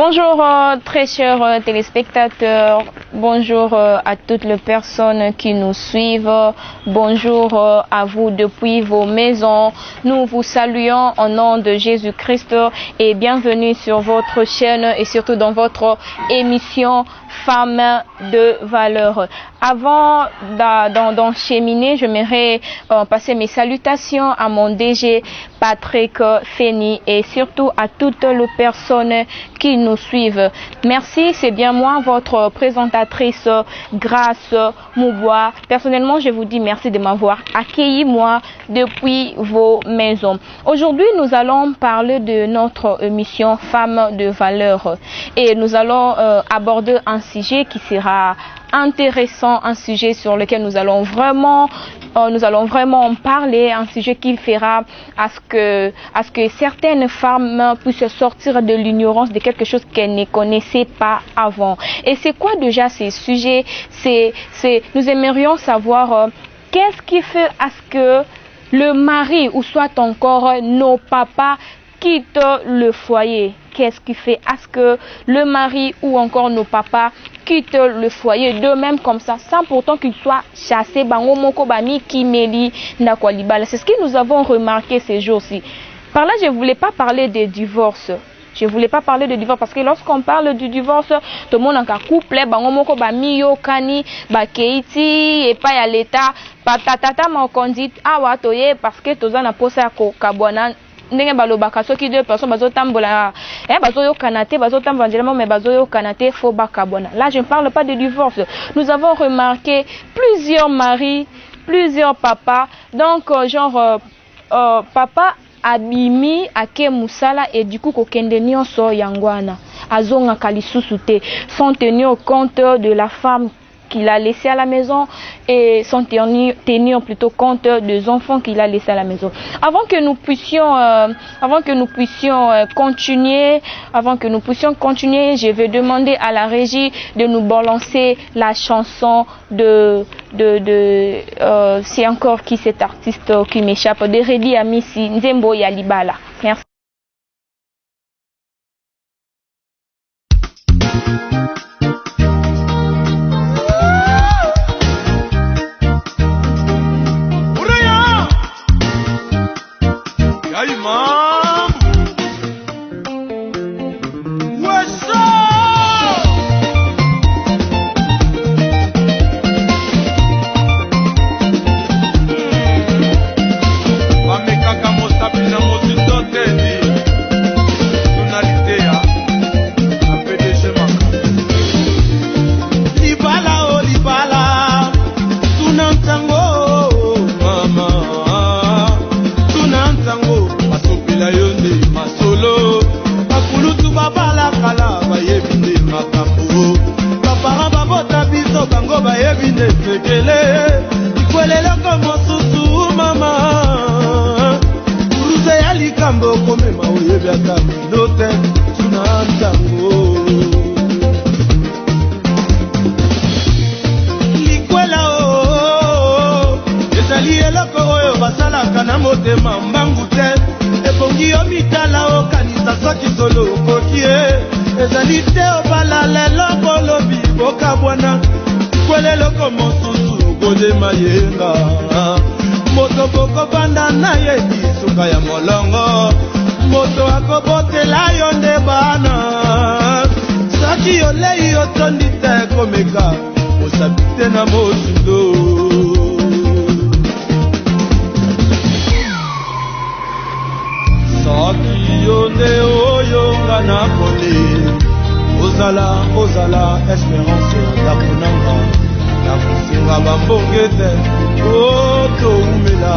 Bonjour très chers téléspectateurs, bonjour à toutes les personnes qui nous suivent, bonjour à vous depuis vos maisons. Nous vous saluons au nom de Jésus-Christ et bienvenue sur votre chaîne et surtout dans votre émission Femmes de valeur. Avant d'encheminer, j'aimerais passer mes salutations à mon DG Patrick Feni et surtout à toutes les personnes qui nous suivent. Merci, c'est bien moi, votre présentatrice Grâce Moubois. Personnellement, je vous dis merci de m'avoir accueilli moi depuis vos maisons. Aujourd'hui, nous allons parler de notre émission Femmes de valeur et nous allons aborder un sujet qui sera intéressant, un sujet sur lequel nous allons vraiment en parler, un sujet qui fera à ce que certaines femmes puissent sortir de l'ignorance de quelque chose qu'elles ne connaissaient pas avant. Et c'est quoi déjà ces sujets? Nous aimerions savoir qu'est-ce qui fait à ce que le mari ou soit encore nos papas quittent le foyer. Qu'est-ce qui fait à ce que le mari ou encore nos papas quittent le foyer d'eux-mêmes comme ça, sans pourtant qu'ils soient chassés. C'est ce que nous avons remarqué ces jours-ci. Par là, je ne voulais pas parler de divorce. Je ne voulais pas parler de divorce parce que lorsqu'on parle du divorce, tout le monde a un couple, keiti et pas à l'état, patata m'a conduit à watoye parce que tout ça n'a pas ça kabwana. Ndenge balobaka soki deux personnes bazotambola bazoyo kanate bazotambola njelema mais bazoyo kanate fo bakabona. Là je ne parle pas de divorce. Nous avons remarqué plusieurs maris, plusieurs papas. Donc papa abimi ake musala et du coup kokende nyonso yangwana azonga kalisusu te sans tenir compte de la femme qu'il a laissé à la maison et sans tenir plutôt compte des enfants qu'il a laissé à la maison. Avant que nous puissions continuer, je vais demander à la régie de nous balancer la chanson c'est encore qui cet artiste qui m'échappe, de Redi Amisi Nzembo Yalibala. Merci. Moto boko banda na ye bisuka ya molongo moto akobotela yo nde bana saki yolei otondi te komeka osabi te na mosundo saki yo nde oyo nga na kole ozala espérance ya konanga na kusinga bambonge te otoumela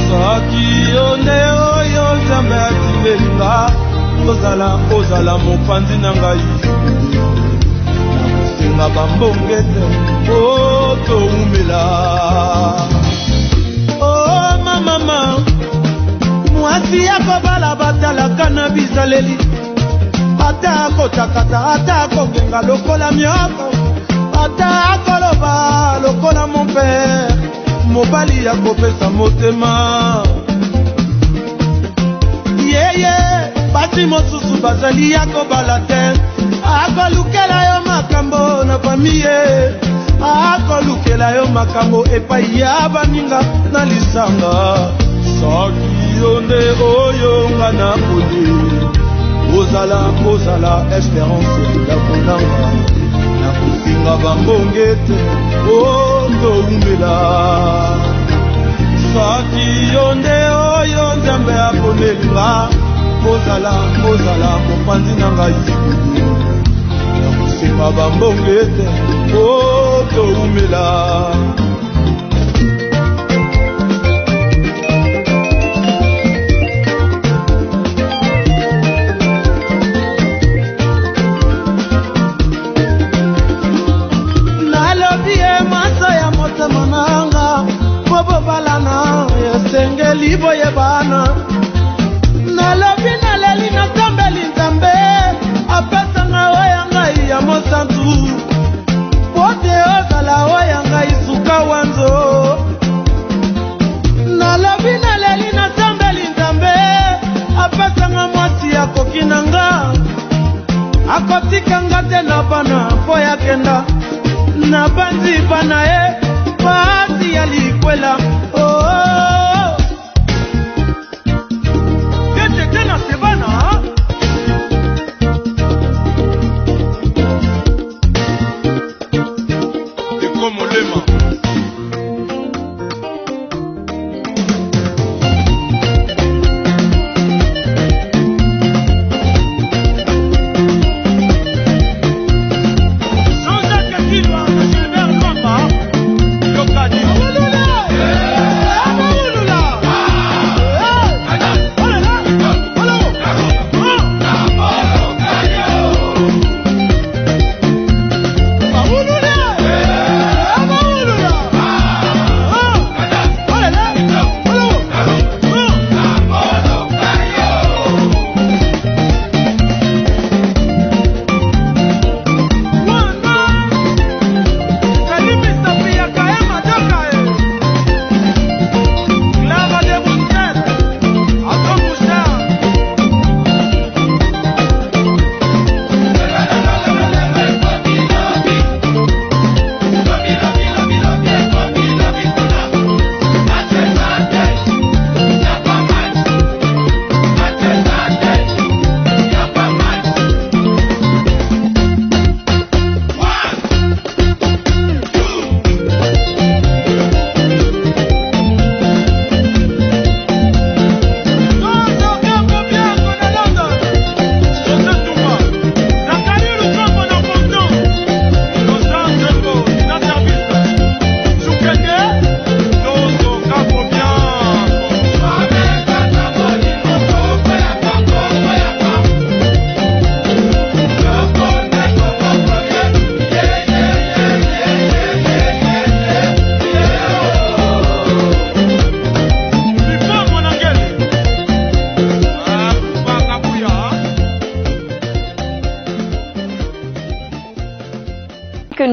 saki yo nde oyo nzambe atilelinga ozala mopanzi na ngai na kusinga bambonge te otoumela oh mama mwasi akobala batalaka na bizaleli ata akotakata ata akokenga lokola mioko ata akoloba lokola mon père mobali ya kopesa motema yeye basi mosusu bazali ya kobala te akolukela yo makambo na famille akolukela yo makambo epai ya baninga na lisanga soki yo nde oyo nga na koli ozala espérance ya konanga na kofinga bambonge te ondowumela soki yo nde oyo nzambe akonelinga ozala mopanzi na ngai sikulu na kofinga bambonge te ondowumela esengeli boyebana nalobi naleli nasambeli nzambe apesanga oya ngai ya mosantu pote ozala oya ngai suka wanzo nalobi naleli nasambeli nzambe apesanga mwasi akoki na nga akotikanga te na bana mpo yakenda na bandi bana ye pasi ya likwela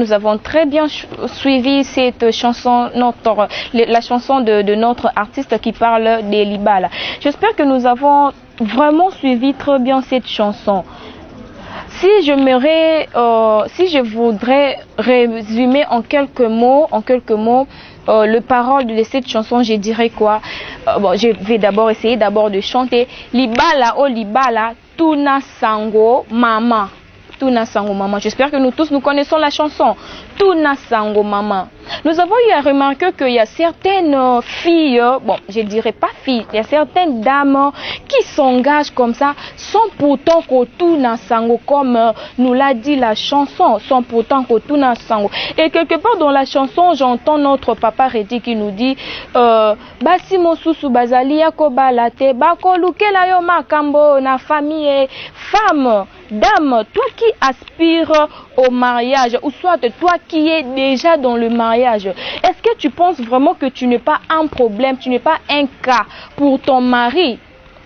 Nous avons très bien suivi cette chanson, la chanson de notre artiste qui parle des Libala. J'espère que nous avons vraiment suivi très bien cette chanson. Si je voudrais résumer en quelques mots, le parole de cette chanson, je dirais quoi? Je vais d'abord essayer de chanter Libala oh Libala, Tuna Sango Mama. Tuna Sango Mama. J'espère que nous tous nous connaissons la chanson Tuna Sango Mama. Nous avons eu à remarquer qu'il y a certaines filles, bon, je dirais pas filles, il y a certaines dames qui s'engagent comme ça, sans pourtant que Tuna Sango, comme nous l'a dit la chanson, sans pourtant que Tuna Sango. Et quelque part dans la chanson, j'entends notre papa Reddy qui nous dit Basi mosusu bazali yako balate, bako lukela yo makambo na famille, femme. Dame, toi qui aspires au mariage, ou soit toi qui es déjà dans le mariage, est-ce que tu penses vraiment que tu n'es pas un problème, tu n'es pas un cas pour ton mari?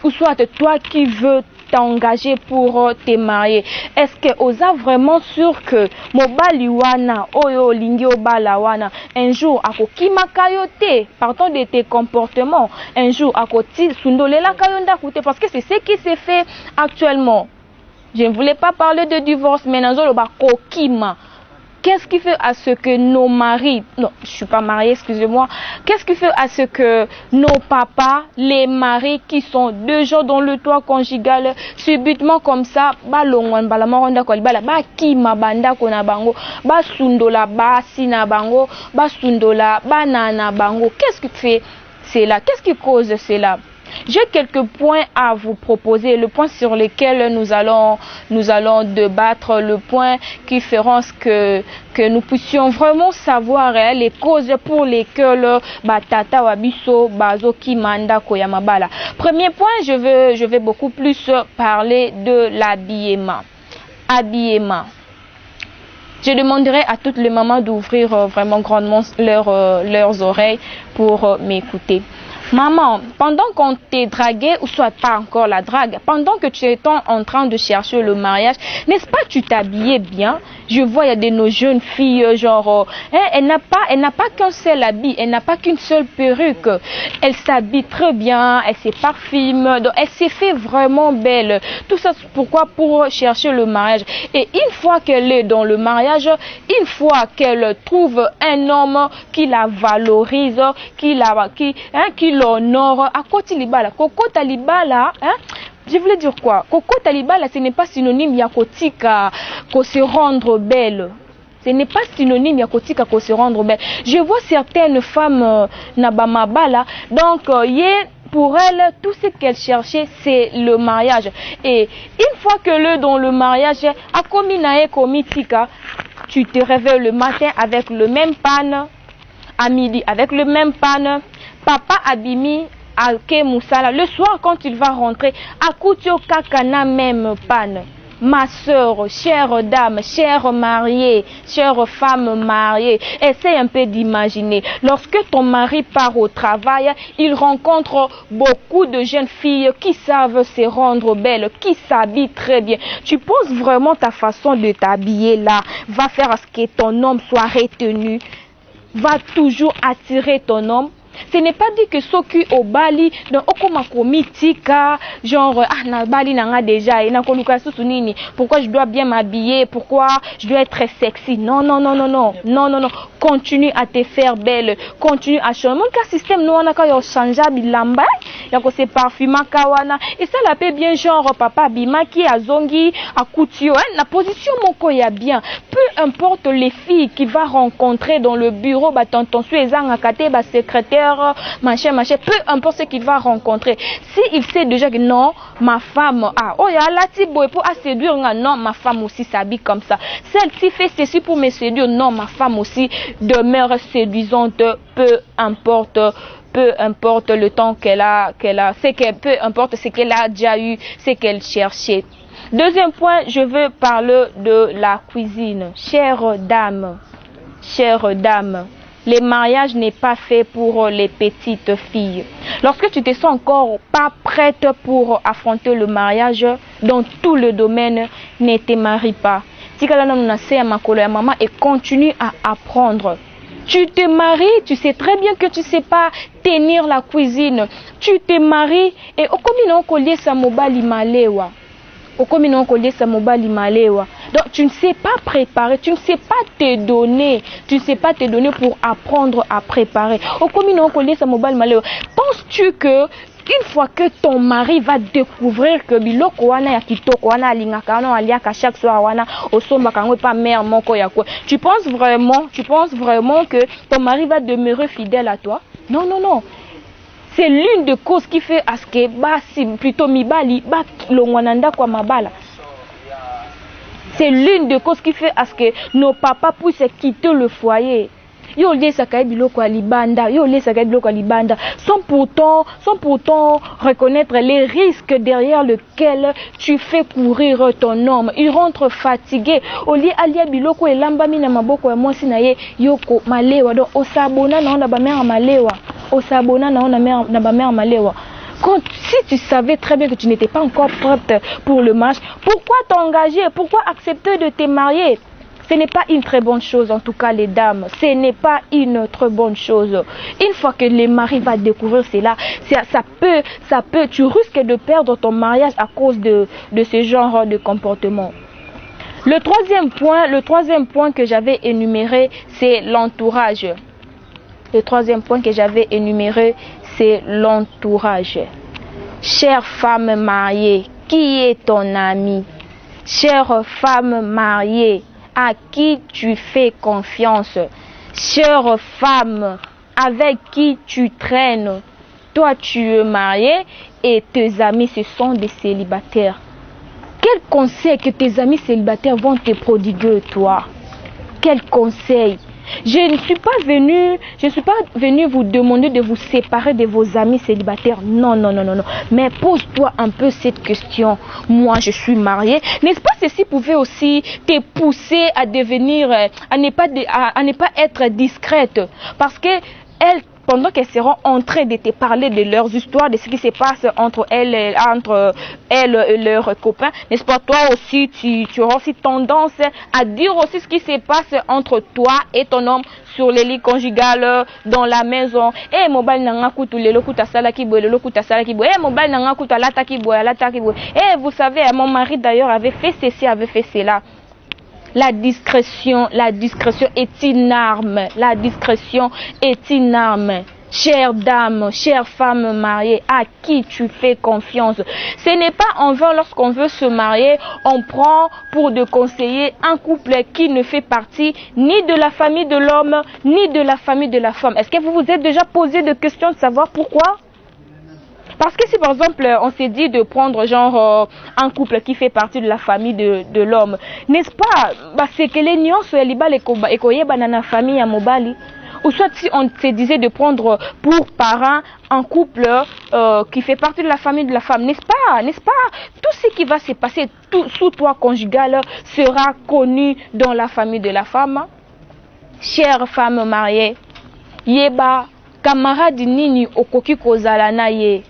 Ou soit toi qui veux t'as engagé pour te marier, est-ce que oza vraiment sûr que mobali wana oyo lingi obala wana un jour akokima kayote, partons de tes comportements, un jour akoti sundolela kayonda koute, parce que c'est ce qui se fait actuellement. Je ne voulais pas parler de divorce, mais nanzo ba kokima. Qu'est-ce qui fait à ce que nos maris, non, je suis pas mariée, excusez-moi, qu'est-ce qui fait à ce que nos papas, les maris qui sont déjà dans le toit conjugal, subitement comme ça, ba longwan ba la moronda ko ba ki mabanda ko na bango, ba sundola ba sina bango, ba sundola ba nana bango. Qu'est-ce qui fait cela? Qu'est-ce qui cause cela? J'ai quelques points à vous proposer, le point sur lequel nous allons débattre, le point qui feront que nous puissions vraiment savoir les causes pour lesquelles batata wabiso bazoki manda koyamabala. Premier point, je vais beaucoup plus parler de l'habillement. Habillement. Je demanderai à toutes les mamans d'ouvrir vraiment grandement leurs oreilles pour m'écouter. Maman, pendant qu'on t'est dragué, ou soit pas encore la drague, pendant que tu étais en train de chercher le mariage, n'est-ce pas tu t'habillais bien? Je vois, il y a de nos jeunes filles, genre, elle n'a pas qu'un seul habit, elle n'a pas qu'une seule perruque. Elle s'habille très bien, elle se parfume, donc elle s'est fait vraiment belle. Tout ça, pourquoi? Pour chercher le mariage. Et une fois qu'elle est dans le mariage, une fois qu'elle trouve un homme qui la valorise, qui l'honore, à côté libala, Coco Talibala, je voulais dire quoi? Coco Talibala, ce n'est pas synonyme yakotika qu'on se rendre belle. Ce n'est pas synonyme yakotika qu'on se rendre belle. Je vois certaines femmes nabamabala, donc pour elle, tout ce qu'elle cherchait, c'est le mariage. Et une fois que le dans le mariage, a kominae komitika, tu te réveilles le matin avec le même pan, à midi avec le même pan. Papa Abimi Alke Moussala, le soir quand il va rentrer, Akutio Kakana même panne. Ma soeur, chère dame, chère mariée, chère femme mariée, essaie un peu d'imaginer. Lorsque ton mari part au travail, il rencontre beaucoup de jeunes filles qui savent se rendre belles, qui s'habillent très bien. Tu penses vraiment ta façon de t'habiller là va faire à ce que ton homme soit retenu, va toujours attirer ton homme? Ce n'est pas dit que ceux qui au Bali, dans Okomako Mitika, genre, na Bali n'a déjà, et na Koluka Sousunini, pourquoi je dois bien m'habiller, pourquoi je dois être sexy. Non, non, non, non, non, non, non, non. Continue à te faire belle, continue à changer. Mon cas système, nous, on a quand changeable lamba, il y a se parfuma kawana, et ça la paix bien genre, papa Bimaki, Azongi, Akutio, la position mon koya bien. Peu importe les filles qu'il va rencontrer dans le bureau, bah, tonton Suezang, Akate, bah, secrétaire, machin, peu importe ce qu'il va rencontrer. S'il sait déjà que non, ma femme, oh, il y a la tibo pour séduire, non, ma femme aussi s'habille comme ça. Celle-ci fait ceci pour me séduire, non, ma femme aussi demeure séduisante, peu importe le temps qu'elle a, peu importe ce qu'elle a déjà eu, ce qu'elle cherchait. Deuxième point, je veux parler de la cuisine. Chère dame, le mariage n'est pas fait pour les petites filles. Lorsque tu te sens encore pas prête pour affronter le mariage dans tout le domaine, ne te marie pas. Et continue à apprendre. Tu te maries, tu sais très bien que tu ne sais pas tenir la cuisine. Tu te maries et au commun collier sa mobali malewa. Donc tu ne sais pas préparer, tu ne sais pas te donner, pour apprendre à préparer. Penses-tu que une fois que ton mari va découvrir que biloko wana ya kitoko wana alingaka wana aliaka chaque soir wana osomba kango pas mère moko ya quoi, tu penses vraiment que ton mari va demeurer fidèle à toi? Non, non, non. C'est l'une des causes qui fait à ce que basi plutôt mibali ba longwananda kwa mabala. C'est l'une des causes qui fait à ce que nos papas puissent quitter le foyer. Yo lesa ka biloko alibanda, sans pourtant reconnaître les risques derrière lesquels tu fais courir ton homme. Il rentre fatigué. Oli alia biloko elamba mina maboko ya mwasi na ye yoko malewa. Donc osabona na ona ba mère malewa. Si tu savais très bien que tu n'étais pas encore prête pour le mariage, pourquoi t'engager? Pourquoi accepter de te marier? Ce n'est pas une très bonne chose, en tout cas les dames. Ce n'est pas une très bonne chose. Une fois que le mari va découvrir cela, tu risques de perdre ton mariage à cause de ce genre de comportement. Le troisième point que j'avais énuméré, c'est l'entourage. Le troisième point que j'avais énuméré, c'est l'entourage. Chère femme mariée, qui est ton amie? Chère femme mariée, à qui tu fais confiance? Chère femme, avec qui tu traînes? Toi, tu es mariée et tes amis, ce sont des célibataires. Quel conseil que tes amis célibataires vont te prodiguer, toi? Quel conseil? Je ne suis pas venue vous demander de vous séparer de vos amis célibataires. Non. Mais pose-toi un peu cette question. Moi, je suis mariée. N'est-ce pas ceci pouvait aussi te pousser à devenir, à ne pas être discrète? Parce que pendant qu'elles seront en train de te parler de leurs histoires, de ce qui se passe entre elles et leurs copains, n'est-ce pas, toi aussi, tu auras aussi tendance à dire aussi ce qui se passe entre toi et ton homme sur les lits conjugales dans la maison. Eh, mobile nanga kutu lelo kuta sala ki boy, lelo kuta sala ki boy. Eh, mobile nanga kuta lata ki boy, lata ki boy. Eh, vous savez, mon mari d'ailleurs avait fait ceci, avait fait cela. La discrétion est une arme. La discrétion est une arme. Chère dame, chère femme mariée, à qui tu fais confiance? Ce n'est pas en vain lorsqu'on veut se marier, on prend pour de conseiller un couple qui ne fait partie ni de la famille de l'homme, ni de la famille de la femme. Est-ce que vous vous êtes déjà posé des questions de savoir pourquoi? Parce que si par exemple on s'est dit de prendre genre un couple qui fait partie de la famille de l'homme, n'est-ce pas, c'est que les nuances et koye banana famille à mobali, ou soit si on se disait de prendre pour parent un couple qui fait partie de la famille de la femme, n'est-ce pas, tout ce qui va se passer sous toi conjugal sera connu dans la famille de la femme. Chère femme mariée, yeba camarade nini okoki kozala na ye.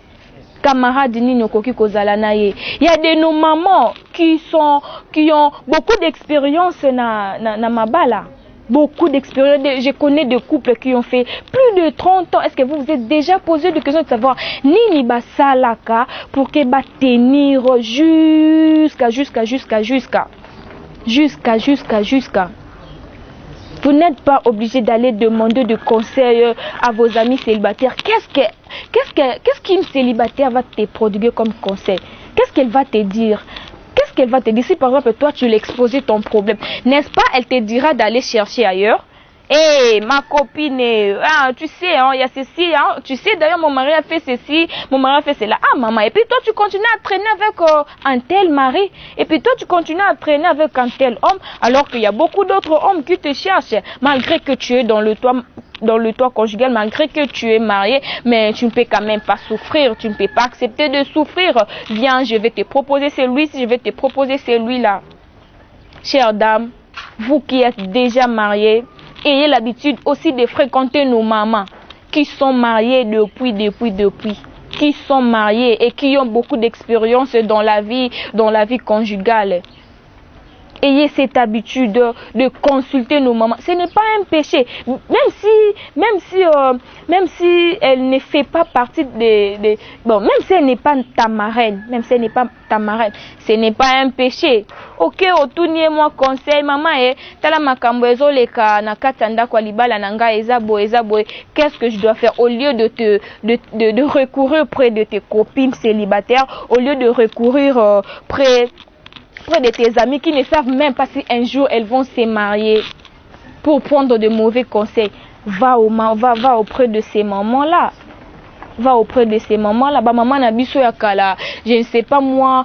Camarades nini okoki kozala na ye. Il y a de nos mamans qui ont beaucoup d'expérience na mabala. Beaucoup d'expérience. Je connais des couples qui ont fait plus de 30 ans. Est-ce que vous vous êtes déjà posé des questions de savoir nini basalaka pour que ba tenir jusqu'à. Vous n'êtes pas obligé d'aller demander de conseils à vos amis célibataires. Qu'est-ce qu'une célibataire va te prodiguer comme conseil? Qu'est-ce qu'elle va te dire? Qu'est-ce qu'elle va te dire? Si par exemple toi tu lui exposais ton problème, n'est-ce pas, elle te dira d'aller chercher ailleurs? Eh, ma copine, tu sais, il y a ceci, tu sais d'ailleurs mon mari a fait ceci, mon mari a fait cela. Ah maman, et puis toi tu continues à traîner avec un tel mari, et puis toi tu continues à traîner avec un tel homme, alors qu'il y a beaucoup d'autres hommes qui te cherchent, malgré que tu es dans le toit conjugal, malgré que tu es marié, mais tu ne peux quand même pas souffrir, tu ne peux pas accepter de souffrir. Viens, je vais te proposer celui-ci, je vais te proposer celui-là. Chère dame, vous qui êtes déjà mariée, ayez l'habitude aussi de fréquenter nos mamans qui sont mariées depuis, qui sont mariées et qui ont beaucoup d'expérience dans la vie conjugale. Ayez cette habitude de consulter nos mamans. Ce n'est pas un péché, même si elle ne fait pas partie même si elle n'est pas ta marraine, ce n'est pas un péché. Ok, otunie moi conseil maman tala makambo ezoleka na katanda kwa libala nanga ezabo. Qu'est-ce que je dois faire au lieu de recourir près de tes copines célibataires, au lieu de recourir près de tes amis qui ne savent même pas si un jour elles vont se marier pour prendre de mauvais conseils? Va auprès de ces mamans-là. Maman na biso ya kala, je ne sais pas moi,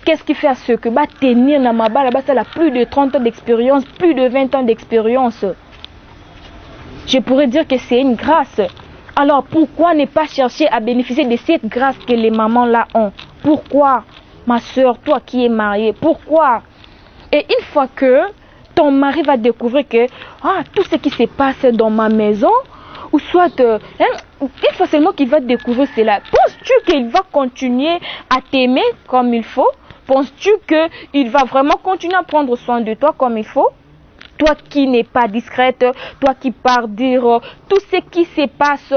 qu'est-ce qui fait à ce que tenir na mabala ça a plus de 30 ans d'expérience, plus de 20 ans d'expérience. Je pourrais dire que c'est une grâce. Alors pourquoi ne pas chercher à bénéficier de cette grâce que les mamans là ont? Pourquoi? Ma soeur, toi qui es mariée, pourquoi? Et une fois que ton mari va découvrir que tout ce qui se passe dans ma maison, ou soit une fois seulement qu'il va découvrir cela, penses-tu qu'il va continuer à t'aimer comme il faut? Penses-tu qu'il va vraiment continuer à prendre soin de toi comme il faut? Toi qui n'es pas discrète, toi qui pars dire tout ce qui se passe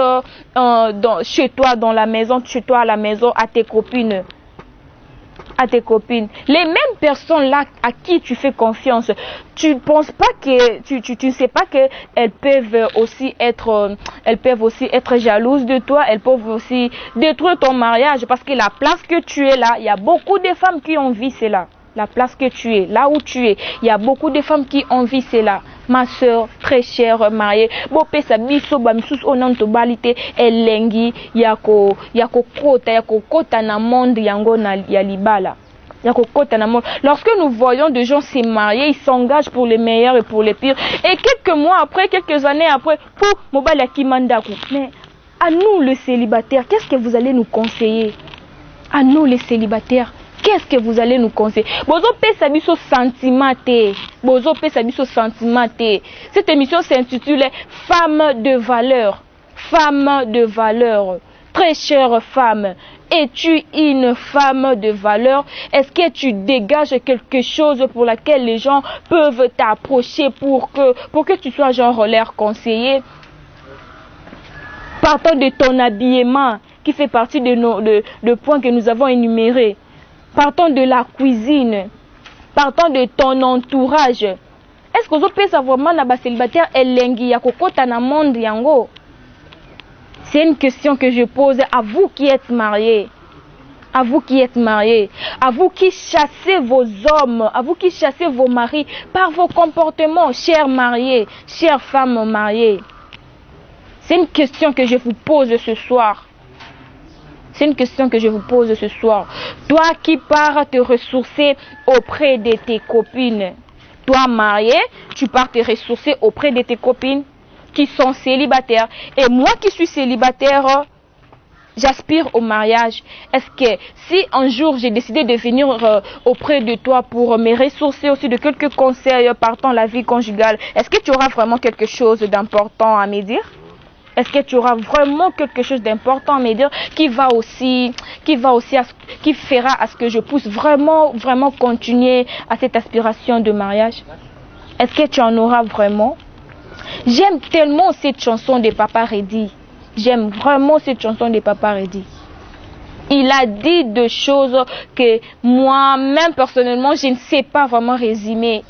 chez toi dans la maison, chez toi à la maison, à tes copines. Les mêmes personnes là à qui tu fais confiance, tu penses pas que tu ne sais pas que elles peuvent aussi être jalouses de toi, elles peuvent aussi détruire ton mariage parce que la place que tu es là, il y a beaucoup de femmes qui envient cela. La place que tu es, là où tu es, il y a beaucoup de femmes qui envient cela. Ma soeur, très chère mariée, bope sa biso bamsus onanto balite elengi yako kota na monde yango na ya libala. Yako kota na monde. Lorsque nous voyons des gens se marier, ils s'engagent pour les meilleurs et pour les pires. Et quelques mois après, quelques années après, pour mobile kimandaku. Mais à nous les célibataires, qu'est-ce que vous allez nous conseiller? À nous les célibataires. Qu'est-ce que vous allez nous conseiller? Bozo pesa biso sentimenté. Bozo pesa biso sentimenté. Cette émission s'intitule Femme de valeur. Femme de valeur. Très chère femme, es-tu une femme de valeur? Est-ce que tu dégages quelque chose pour laquelle les gens peuvent t'approcher pour que tu sois genre leur conseiller? Partant de ton habillement qui fait partie de points que nous avons énumérés. Partons de la cuisine, partons de ton entourage. Est-ce que vous pouvez savoir que célibataire elengi ya kokota na monde yango? C'est une question que je pose à vous qui êtes mariés. À vous qui êtes mariés, à vous qui chassez vos hommes, à vous qui chassez vos maris par vos comportements, chers mariés, chères femmes mariées. C'est une question que je vous pose ce soir. C'est une question que je vous pose ce soir. Toi qui pars te ressourcer auprès de tes copines. Toi marié, tu pars te ressourcer auprès de tes copines qui sont célibataires. Et moi qui suis célibataire, j'aspire au mariage. Est-ce que si un jour j'ai décidé de venir auprès de toi pour me ressourcer aussi de quelques conseils partant la vie conjugale, est-ce que tu auras vraiment quelque chose d'important à me dire? Est-ce que tu auras vraiment quelque chose d'important à me dire qui fera à ce que je puisse vraiment continuer à cette aspiration de mariage? Est-ce que tu en auras vraiment? J'aime tellement cette chanson de Papa Reddy. J'aime vraiment cette chanson de Papa Reddy. Il a dit des choses que moi-même personnellement je ne sais pas vraiment résumer.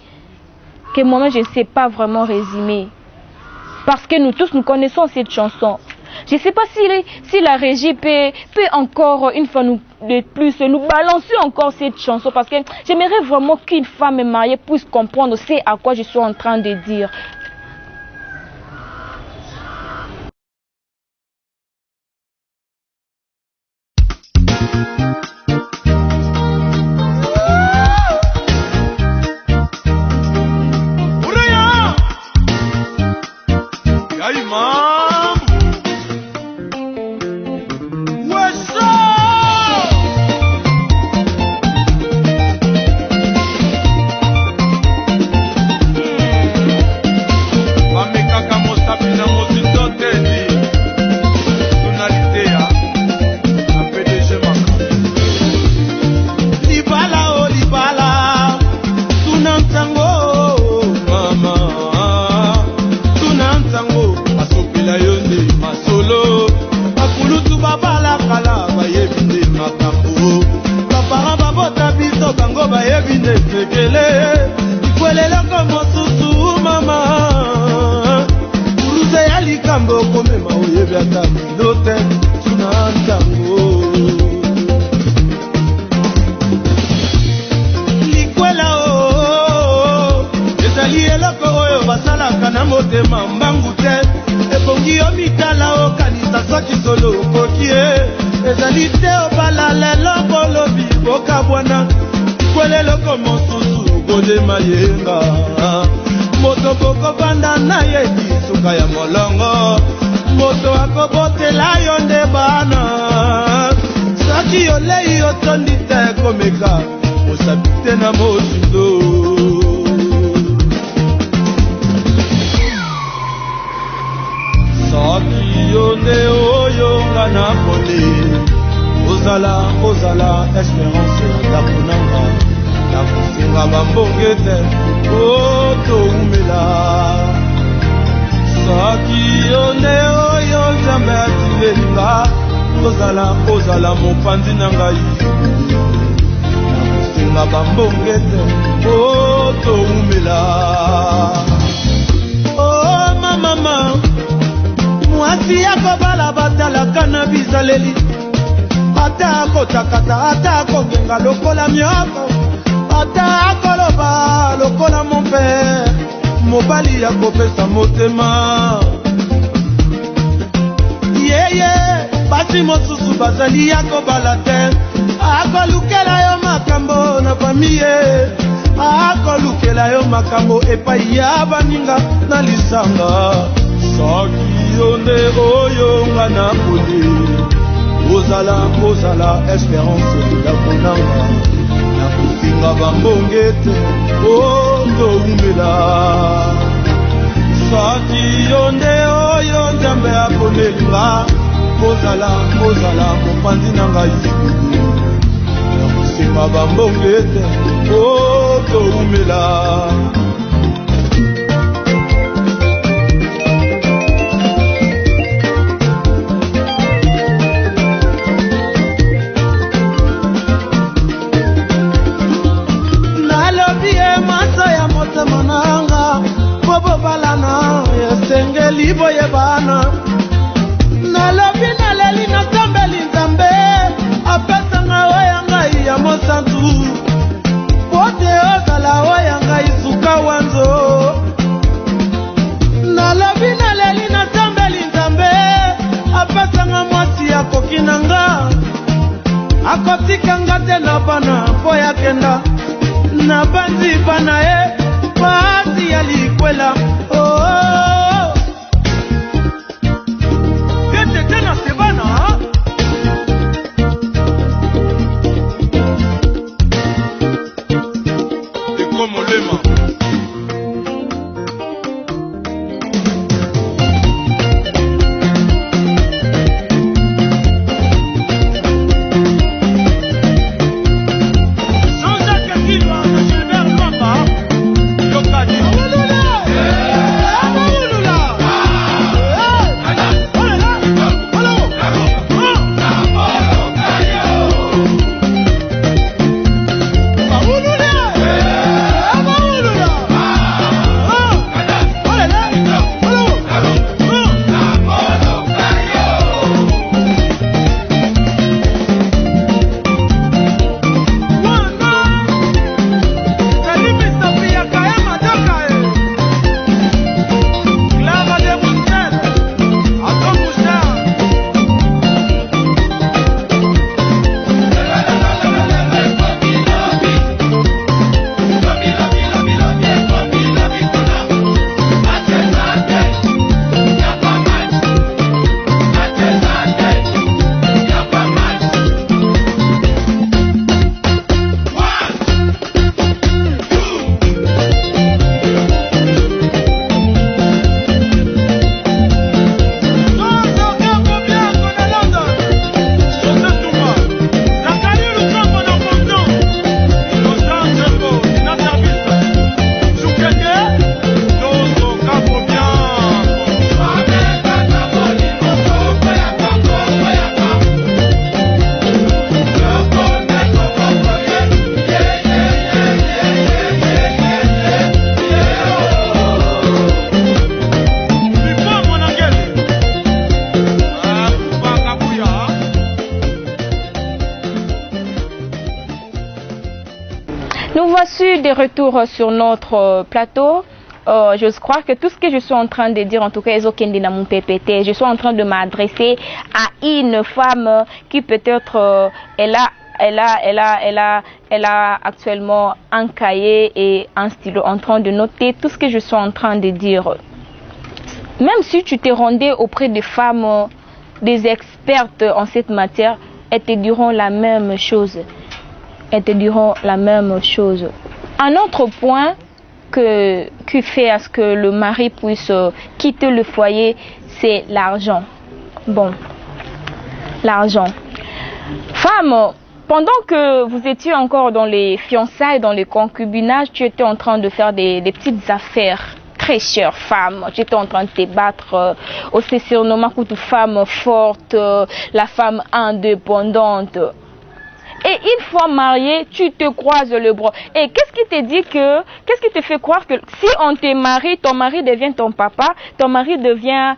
Parce que nous tous, nous connaissons cette chanson. Je ne sais pas si la régie peut encore une fois nous balancer encore cette chanson. Parce que j'aimerais vraiment qu'une femme mariée puisse comprendre ce à quoi je suis en train de dire. Soki yo nde nga na pole ozala espérance ya ndako nanga na kosenga bambonge te toumela soki yo nde oyo nzambe atilelinga ozala mopanzi na ngai na kosenga bambonge te toumela mama mwasi akobala batalaka na bizaleli ata akotakata ata akogenga lokola mioko ata akoloba lokola mon père mobali ya kopesa motema yeye basi mosusu bazali ya kobala te akolukela yo makambo na famiye akolukela yo makambo epai ya baninga na lisanga soki yo nde oyo nga na pole ozala espérance ndako nanga na kosinga bambonge te toumela soki yo nde oyo nzambe akomelinga ozala mopanzi na ngai na kosinga bambonge te toumela esengeli boyebana nalobi naleli nasambeli nzambe apesanga oya ngai ya mosantu pote ozala oya ngai suka wanzo nalobi naleli nasambeli nzambe apesanga mwasi akoki na nga akotikanga te na bana mpo yakenda na banzi bana ye pasi ya likwela Voici des retours sur notre plateau. Je crois que tout ce que je suis en train de dire, en tout cas, je suis en train de m'adresser à une femme qui peut-être elle a actuellement un cahier et un stylo en train de noter tout ce que je suis en train de dire. Même si tu te rendais auprès des femmes, des expertes en cette matière, elles te diront la même chose. Elles te diront la même chose. Un autre point qui fait à ce que le mari puisse quitter le foyer, c'est l'argent. Bon, L'argent. Femme, pendant que vous étiez encore dans les fiançailles, dans les concubinages, tu étais en train de faire des petites affaires. Très chère femme, tu étais en train de te battre aussi surnommant une femme forte, la femme indépendante. Et une fois mariée, tu te croises le bras. Et qu'est-ce qui te fait croire que si on te marie, ton mari devient ton papa, ton mari devient,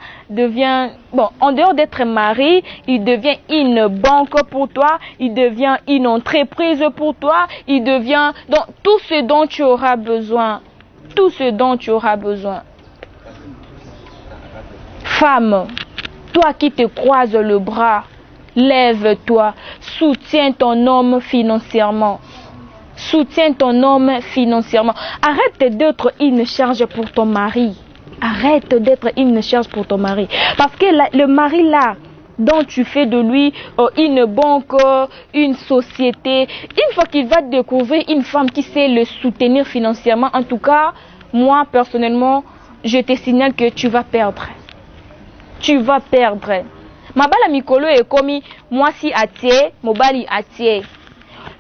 bon, en dehors d'être mari, il devient une banque pour toi, il devient une entreprise pour toi, il devient donc tout ce dont tu auras besoin. Tout ce dont tu auras besoin. Femme, toi qui te croises le bras, lève-toi, soutiens ton homme financièrement. Soutiens ton homme financièrement. Arrête d'être une charge pour ton mari. Arrête d'être une charge pour ton mari. Parce que le mari là, dont tu fais de lui une banque, une société, une fois qu'il va découvrir une femme qui sait le soutenir financièrement, en tout cas, moi personnellement, je te signale que tu vas perdre. Tu vas perdre. Mabala mikolo est commis, moi si attié, mobali attié.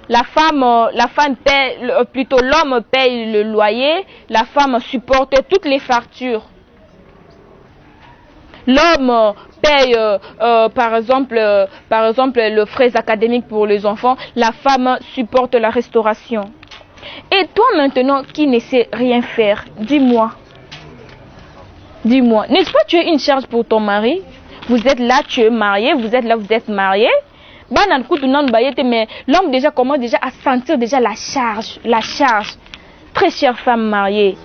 La femme paie, plutôt l'homme paye le loyer, la femme supporte toutes les factures. L'homme paye par exemple le frais académique pour les enfants, la femme supporte la restauration. Et toi maintenant qui ne sais rien faire, dis-moi, n'est-ce pas tu es une charge pour ton mari? Vous êtes là, tu es marié, vous êtes là, vous êtes marié. Mais l'homme déjà commence déjà à sentir déjà la charge. Très chère femme mariée,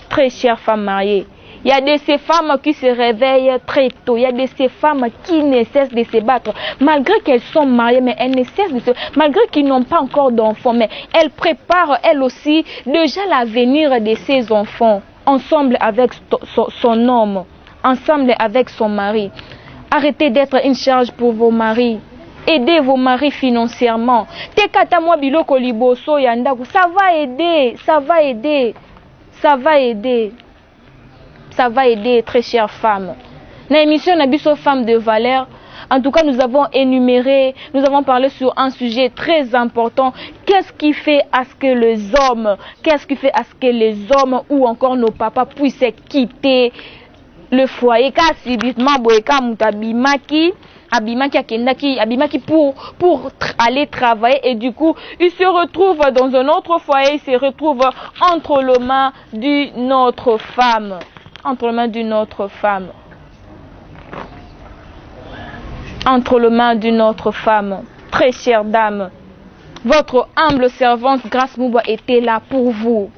très chère femme mariée. Il y a de ces femmes qui se réveillent très tôt. Il y a de ces femmes qui ne cessent de se battre. Malgré qu'elles sont mariées, mais elles ne cessent de se battre. Malgré qu'ils n'ont pas encore d'enfants, mais elles préparent elles aussi déjà l'avenir de ses enfants. Ensemble avec son homme. Ensemble avec son mari. Arrêtez d'être une charge pour vos maris. Aidez vos maris financièrement. Ça va aider. Ça va aider. Ça va aider. Ça va aider, très chère femme. Dans l'émission Nabiso Femmes de Valeur, en tout cas, nous avons énuméré, nous avons parlé sur un sujet très important. Qu'est-ce qui fait à ce que les hommes ou encore nos papas puissent quitter le foyer? Car subitement, abimaki pour aller travailler et du coup il se retrouve dans un autre foyer, il se retrouve entre les mains d'une autre femme. Entre les mains d'une autre femme. Entre les mains d'une autre femme. Très chère dame, votre humble servante Grâce Mouba était là pour vous.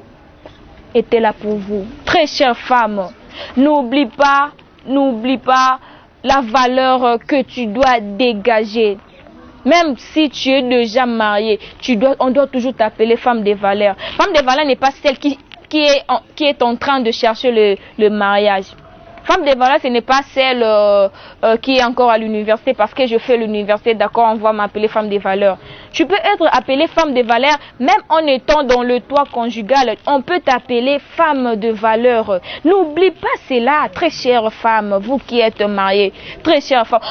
Était là pour vous. Très chère femme, n'oublie pas la valeur que tu dois dégager. Même si tu es déjà mariée, on doit toujours t'appeler femme de valeur. Femme de valeur n'est pas celle qui est en train de chercher le mariage. Femme de valeur, ce n'est pas celle qui est encore à l'université parce que je fais l'université, d'accord, on va m'appeler femme de valeur. Tu peux être appelée femme de valeur même en étant dans le toit conjugal. On peut t'appeler femme de valeur. N'oublie pas cela, très chère femme, vous qui êtes mariée, très chère femme.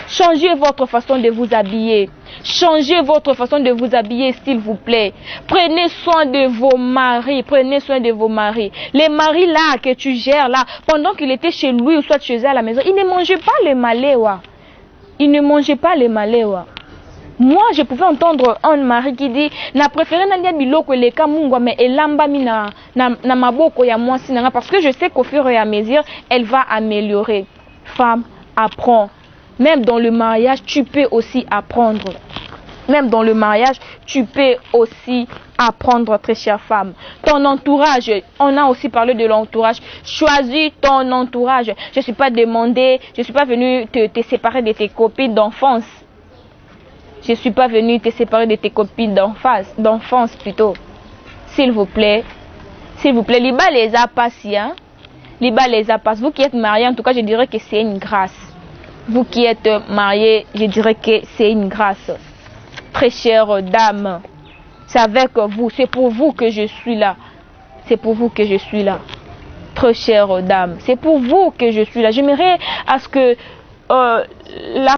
Changez votre façon de vous habiller. Changez votre façon de vous habiller, s'il vous plaît. Prenez soin de vos maris. Prenez soin de vos maris. Les maris là que tu gères là, pendant qu'il était chez lui ou soit chez elle à la maison, il ne mangeait pas les maléwa. Il ne mangeait pas les maléwa. Moi, je pouvais entendre un mari qui dit na préféré na biloko leka mungwa mais elamba mi na maboko ya mwasi nanga parce que je sais qu'au fur et à mesure, elle va améliorer. Femme, apprends. Même dans le mariage, tu peux aussi apprendre. Même dans le mariage, tu peux aussi apprendre, très chère femme. Ton entourage, on a aussi parlé de l'entourage. Choisis ton entourage. Je ne suis pas demandé, je ne suis pas venue te séparer de tes copines d'enfance. Je ne suis pas venue te séparer de tes copines d'enfance plutôt. S'il vous plaît, Liba les a passés, hein? Liba les a passés. Vous qui êtes mariés, en tout cas, je dirais que c'est une grâce. Vous qui êtes mariés, je dirais que c'est une grâce. Très chère dame, c'est avec vous, c'est pour vous que je suis là. C'est pour vous que je suis là. très chère dame. C'est pour vous que je suis là. J'aimerais à ce que la